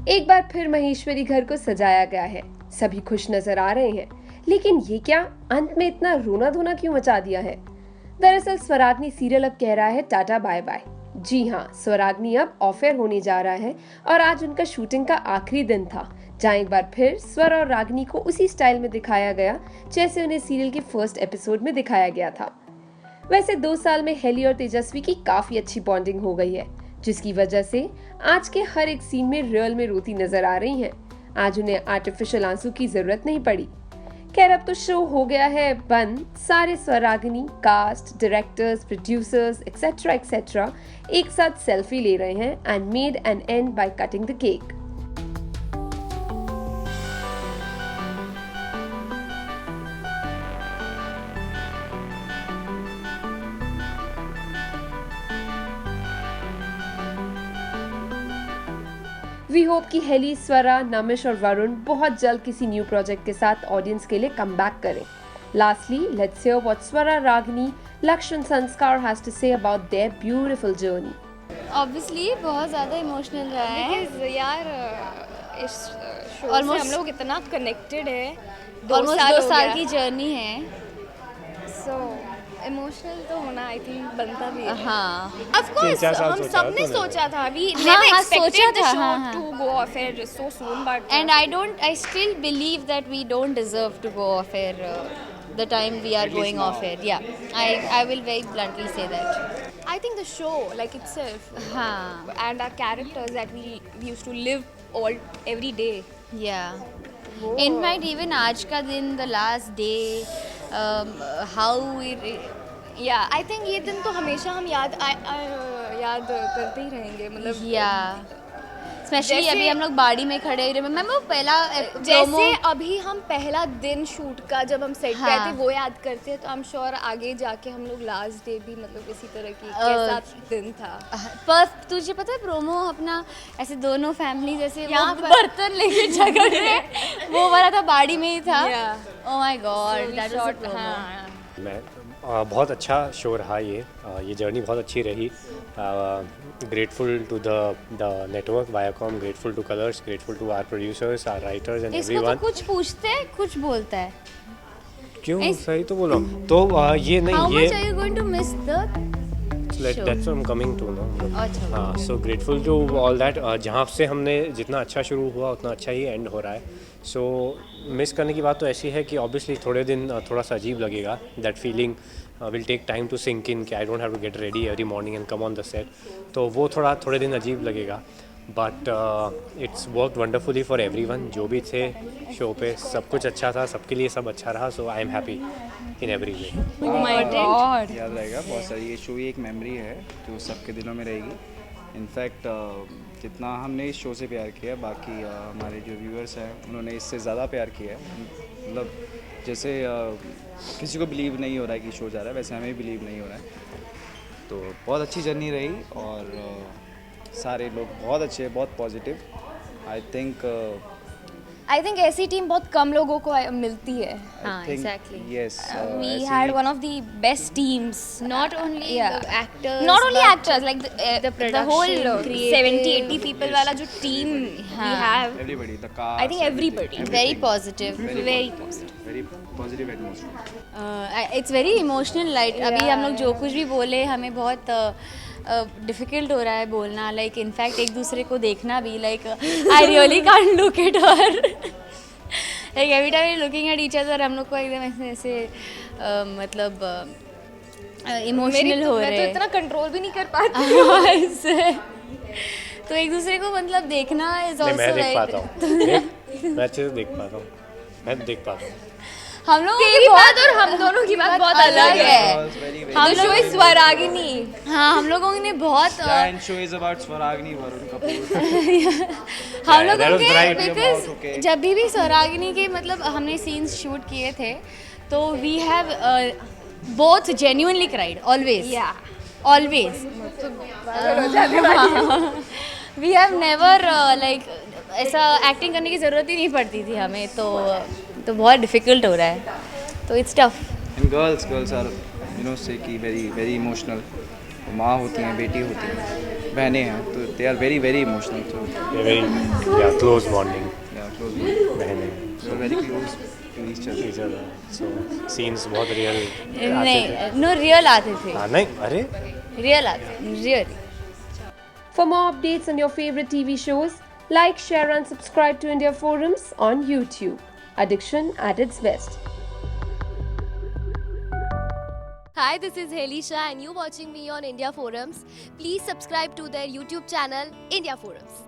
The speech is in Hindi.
एक बार फिर महेश्वरी घर को सजाया गया है, सभी खुश नजर आ रहे हैं। लेकिन ये क्या, अंत में इतना रोना धोना क्यों मचा दिया है? दरअसल स्वराग्नि सीरियल अब कह रहा है टाटा बाय बाय। जी हाँ, स्वराग्नि अब ऑफ एयर होने जा रहा है और आज उनका शूटिंग का आखिरी दिन था, जहाँ एक बार फिर स्वर और रागनी को उसी स्टाइल में दिखाया गया जैसे उन्हें सीरियल के फर्स्ट एपिसोड में दिखाया गया था। वैसे 2 साल में हेली और तेजस्वी की काफी अच्छी बॉन्डिंग हो गई है, जिसकी वजह से आज के हर एक सीन में रियल में रोती नजर आ रही हैं। आज उन्हें आर्टिफिशियल आंसू की जरूरत नहीं पड़ी। खैर, अब तो शो हो गया है बंद। सारे Swaragini cast, directors, producers etcetera etcetera एक साथ सेल्फी ले रहे हैं and made an end by cutting the cake. We hope कि हेली, स्वरा, नमिश और वरुण बहुत जल्द किसी न्यू प्रोजेक्ट के साथ ऑडियंस के लिए कम बैक करें। Lastly, let's hear what Swara, Ragini, Lakshman, Sanskar has to say about their beautiful journey. Obviously बहुत ज़्यादा इमोशनल रहा है। Because यार इस शो से हम लोग इतना कनेक्टेड है। ऑलमोस्ट 2 साल की जर्नी है। So इमोशनल तो होना आई थिंक बनता भी है। हाँ, Of course हम सबने सोचा था, we हाँ, never हाँ, expected सोचा the था, show हाँ, हाँ. to go off air so soon, but and I still believe that we don't deserve to go off air the time we are going off air. Yeah, I will very bluntly say that. I think the show like itself हाँ, and our characters that we used to live every day. yeah. In fact, even आज का दिन, the last day, how we Yeah, I think ये दिन तो हमेशा हम याद करते ही रहेंगे, मतलब yeah. स्पेशली जैसे- अभी हम लोग बाड़ी में खड़े रहे। मैं वो पहला जैसे promo- अभी हम पहला दिन शूट का जब हम सेट पे हाँ. थे वो याद करते हैं, तो आई एम श्योर आगे जाके हम लोग लास्ट डे भी मतलब इसी तरह की कैसा दिन था। पर तुझे पता है प्रोमो अपना ऐसे दोनों फैमिली जैसे वो यहाँ पर- बर्तन लेके झगड़ रहे वो वाला था, बाड़ी में ही था। Yeah. Oh my God, So we that shot- was हाँ. मैं बहुत अच्छा शो रहा ये जर्नी बहुत अच्छी रही। Grateful to the network Viacom, grateful to Colors, grateful to our producers, our writers and इसको तो एवरीवन। कुछ पूछते हैं, कुछ बोलता है। क्यों सही तो बोल रहा हूँ। तो ये हाउ नहीं, much are you going to miss the that's what I am coming to know. अच्छा, हाँ, so grateful to all that. जहाँ से हमने जितना अच्छा शुरू हुआ उतना अच्छा ही एंड हो रहा है। सो मिस करने की बात तो ऐसी है कि ऑब्वियसली थोड़े दिन थोड़ा सा अजीब लगेगा। That feeling will take time to sink in कि I don't have to get ready every morning and come on the set. तो वो थोड़े दिन अजीब लगेगा, but it's work wonderfully for everyone. जो भी थे शो पे सब कुछ अच्छा था, सबके लिए सब अच्छा रहा। So I am happy in every way. Oh my God. याद रहेगा बहुत सारी। ये शो ही एक मेमोरी है जो सबके दिलों में रहेगी। इनफैक्ट जितना हमने इस शो से प्यार किया, बाकी हमारे जो व्यूअर्स हैं उन्होंने इससे ज़्यादा प्यार किया है। मतलब जैसे किसी को बिलीव नहीं हो रहा है कि शो जा रहा है, वैसे हमें बिलीव नहीं हो रहा है। तो बहुत अच्छी जर्नी रही और सारे लोग बहुत अच्छे, बहुत पॉजिटिव। आई थिंक ऐसी टीम बहुत कम लोगों को मिलती है। हाँ, exactly. Yes We had one of the best teams. Not only Yeah. the actors, Not only but actors, like the production, whole creative. 70-80 people वाला जो team we हाँ. have. Everybody, the cast, I think everybody. very positive. Very positive. Very positive atmosphere. It's very emotional light. अभी हम लोग जो कुछ भी बोले हमें बहुत डिफ़िकल्ट हो रहा है बोलना। लाइक इनफैक्ट एक दूसरे को देखना भी, like I really can't look at her. Like every time looking at each other, हम लोग को एकदम ऐसे मतलब इमोशनल हो रहे मैं तो हैं। इतना कंट्रोल भी नहीं कर पाती। ऐसे। तो एक दूसरे को मतलब देखना इज नहीं, ऑल्सो मैं देख पाता हूँ। मैं अच्छे से देख पाता हूँ, मैं देख पाता हूँ। हम लोग तेरी बात और हम दोनों की बात बहुत अलग है। हम The show लोग is स्वरागिनी। हाँ, हम लोगों ने बहुत And show is about Swaragini Varun Kapoor. हम Yeah, that लोगों was के right. Because Okay. जब भी स्वरागिनी के मतलब हमने सीन्स शूट किए थे तो we have both genuinely cried always. Yeah. Always we have never like ऐसा एक्टिंग करने की ज़रूरत ही नहीं पड़ती थी हमें। तो बहुत डिफ़िकल्ट हो रहा है, तो it's tough. And girls are से कि वेरी वेरी इमोशनल। माँ होती हैं, बेटी होती हैं, बहनें हैं, तो they are very very emotional. So very close bonding yeah, close. बहनें We are very close to each other. each other. So scenes बहुत रियल आते थे. नहीं नो रियल आते थे, हाँ नहीं अरे रियल आते real. For more updates on your favorite TV shows, like, share, and subscribe to India Forums on YouTube. Addiction at its best. Hi, this is Helisha and you're watching me on India Forums. Please subscribe to their YouTube channel, India Forums.